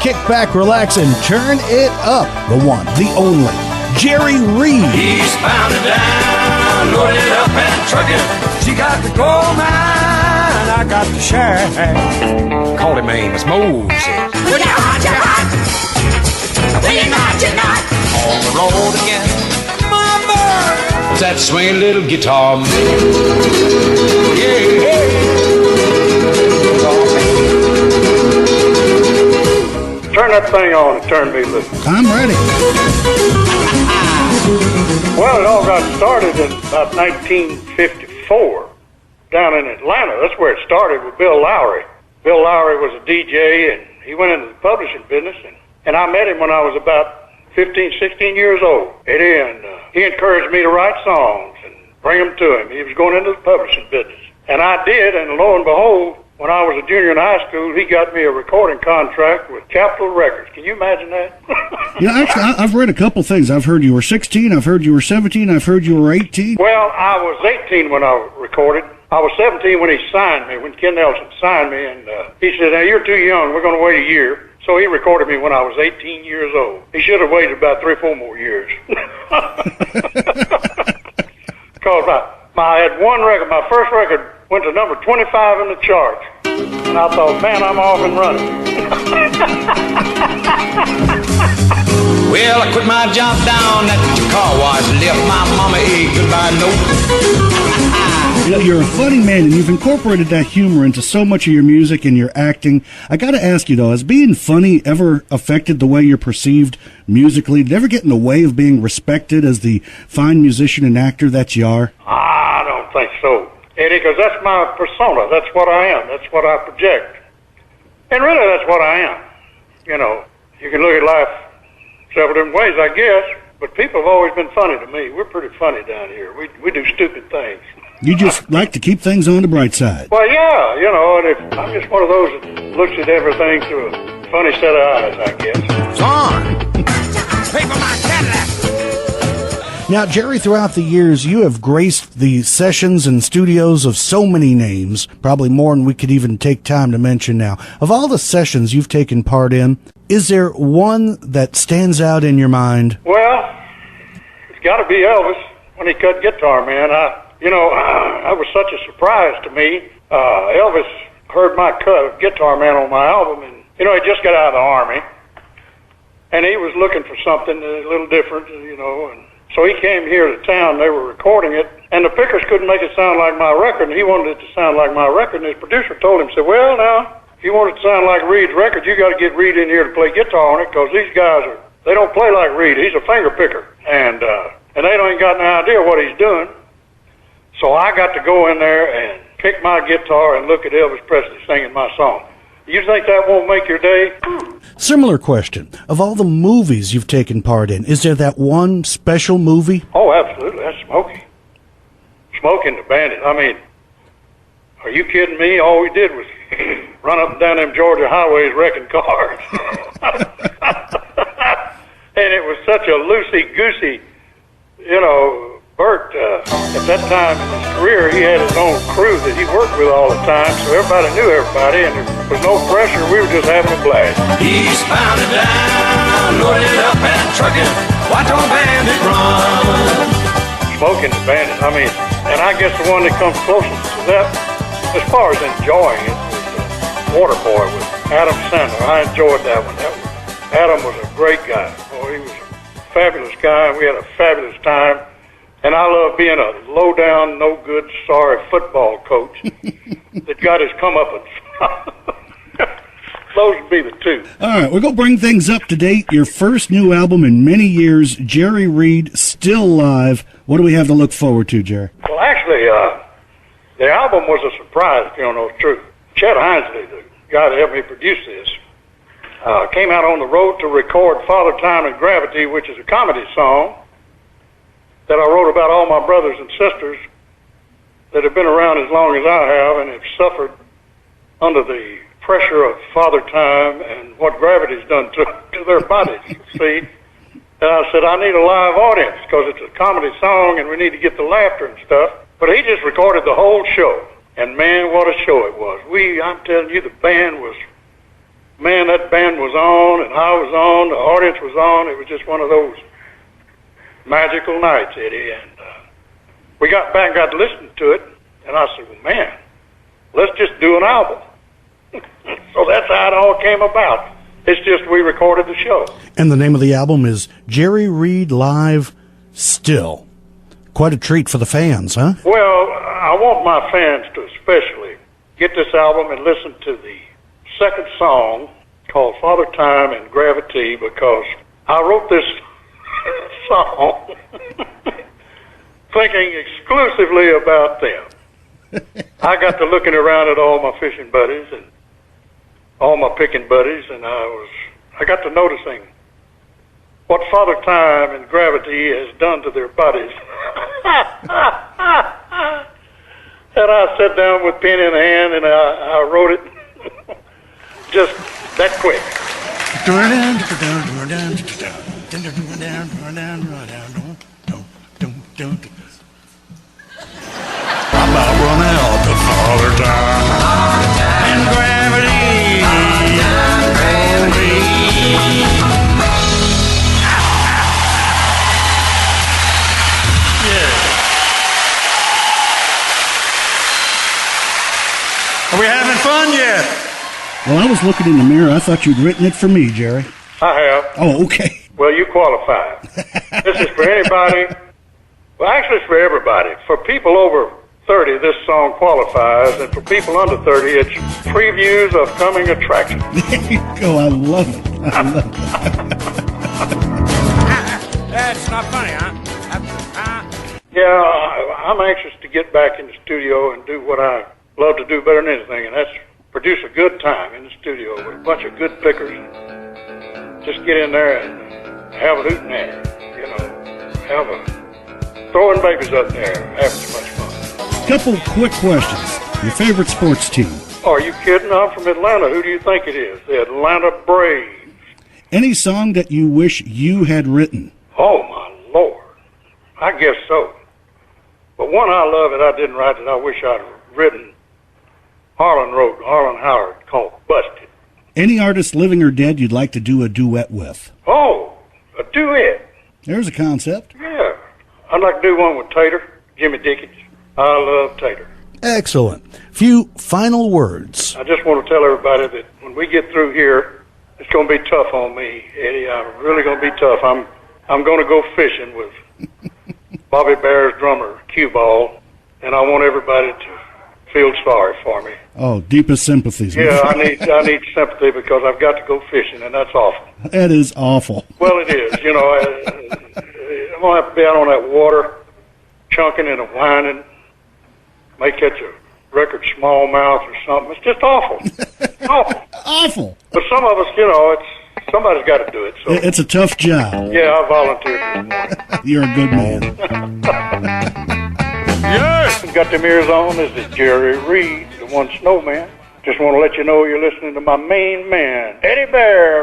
kick back, relax, and turn it up. The one, the only, Jerry Reed. He's bound and down, loaded up and trucking. She got the gold mine, I got the shine. Call him Amos Moses. When you're hot, you're hot. When you're not, you're not. On the road again. Mama! That swing little guitar. Yeah. Turn that thing on and turn me loose. I'm ready. Well, it all got started in about 1954 down in Atlanta. That's where it started with Bill Lowry. Bill Lowry was a DJ, and he went into the publishing business, and I met him when I was about 15, 16 years old. Eddie, and he encouraged me to write songs and bring them to him. He was going into the publishing business. And I did, and lo and behold, when I was a junior in high school, he got me a recording contract with Capitol Records. Can you imagine that? Yeah, actually, I've read a couple things. I've heard you were 16, I've heard you were 17, I've heard you were 18. Well, I was 18 when I recorded. I was 17 when he signed me, when Ken Nelson signed me, and he said, "Now, you're too young. We're going to wait a year." So he recorded me when I was 18 years old. He should have waited about 3 or 4 more years. Because I had one record. My first record went to number 25 in the charts. And I thought, man, I'm off and running. Well, I quit my job down at the car wash, left my mama a goodbye note. You know, you're a funny man, and you've incorporated that humor into so much of your music and your acting. I got to ask you, though, has being funny ever affected the way you're perceived musically? Did it ever get in the way of being respected as the fine musician and actor that you are? I don't think so, Eddie, because that's my persona. That's what I am. That's what I project. And really, that's what I am. You know, you can look at life several different ways, I guess, but people have always been funny to me. We're pretty funny down here. We do stupid things. You just like to keep things on the bright side. Well, yeah, you know, and I'm just one of those that looks at everything through a funny set of eyes, I guess. Son, pay for my Cadillac. Now, Jerry, throughout the years, you have graced the sessions and studios of so many names, probably more than we could even take time to mention now. Of all the sessions you've taken part in, is there one that stands out in your mind? Well, it's got to be Elvis when he cut Guitar Man. That was such a surprise to me. Elvis heard my cut of Guitar Man on my album, and, he just got out of the Army, and he was looking for something a little different, and so he came here to town. They were recording it, and the pickers couldn't make it sound like my record, and he wanted it to sound like my record, and his producer told him, said, "Well, now, if you want it to sound like Reed's record, you got to get Reed in here to play guitar on it, because these guys they don't play like Reed. He's a finger picker, and they don't even got any idea what he's doing." So I got to go in there and pick my guitar and look at Elvis Presley singing my song. You think that won't make your day? Similar question. Of all the movies you've taken part in, is there that one special movie? Oh, absolutely. That's Smokey. Smokey and the Bandit. I mean, are you kidding me? All we did was run up and down them Georgia highways wrecking cars. And it was such a loosey-goosey, Bert, at that time in his career, he had his own crew that he worked with all the time, so everybody knew everybody, and there was no pressure. We were just having a blast. He's bound and down, loaded up and trucking. Watch on Bandit run. Smoking the Bandit. I mean, and I guess the one that comes closest to that, as far as enjoying it, was Waterboy with Adam Sandler. I enjoyed that one. Adam was a great guy. He was a fabulous guy, and we had a fabulous time. And I love being a low-down, no-good, sorry football coach that got his comeuppance. Those would be the two. All right, we're going to bring things up to date. Your first new album in many years, Jerry Reed, still live. What do we have to look forward to, Jerry? Well, actually, the album was a surprise, if you don't know the truth. Chet Hinesley, the guy that helped me produce this, came out on the road to record Father Time and Gravity, which is a comedy song that I wrote about all my brothers and sisters that have been around as long as I have and have suffered under the pressure of Father Time and what gravity's done to their bodies, see? And I said, I need a live audience because it's a comedy song and we need to get the laughter and stuff. But he just recorded the whole show. And, man, what a show it was. I'm telling you, the band was man, that band was on, and I was on, the audience was on. It was just one of those magical nights, Eddie. And we got back and got to listen to it, and I said, well, man, let's just do an album. So that's how it all came about. It's just we recorded the show. And the name of the album is Jerry Reed Live Still. Quite a treat for the fans, huh? Well, I want my fans to especially get this album and listen to the second song called Father Time and Gravity, because I wrote this song thinking exclusively about them. I got to looking around at all my fishing buddies and all my picking buddies, and I got to noticing what Father Time and Gravity has done to their bodies. And I sat down with pen in hand and I wrote it just that quick. I'm about run out of Father Time and Gravity. Are we having fun yet? Well, I was looking in the mirror. I thought you'd written it for me, Jerry. I have. Oh, okay. Well, you qualify. This is for anybody. Well, actually, it's for everybody. For people over 30, this song qualifies, and for people under 30, it's previews of coming attractions. There you go. I love it. I love it. That's not funny, huh? Yeah, I'm anxious to get back in the studio and do what I love to do better than anything, and that's produce a good time in the studio with a bunch of good pickers. Just get in there and have a hoot there, you know, throwing babies up there, having so much fun. Couple quick questions. Your favorite sports team? Oh, are you kidding? I'm from Atlanta. Who do you think it is? The Atlanta Braves. Any song that you wish you had written? Oh, my Lord. I guess so. But one I love that I didn't write that I wish I'd written, Harlan Howard, called Busted. Any artist, living or dead, you'd like to do a duet with? Oh, a duet. There's a concept. Yeah. I'd like to do one with Tater, Jimmy Dickens. I love Tater. Excellent. Few final words. I just want to tell everybody that when we get through here, it's going to be tough on me, Eddie. I'm really going to be tough. I'm going to go fishing with Bobby Bear's drummer, Cue Ball, and I want everybody to feel sorry for me. Oh, deepest sympathies. Yeah, I need sympathy because I've got to go fishing, and that's awful. That is awful. Well, it is. You know, I'm going to have to be out on that water, chunking and whining. May catch a record smallmouth or something. It's just awful. Awful. Awful. But some of us, you know, somebody's got to do it. So It's a tough job. yeah, I volunteered this morning. You're a good man. Yes! Got them ears on. This is Jerry Reed, the one snowman. Just want to let you know you're listening to my main man, Eddie Bear.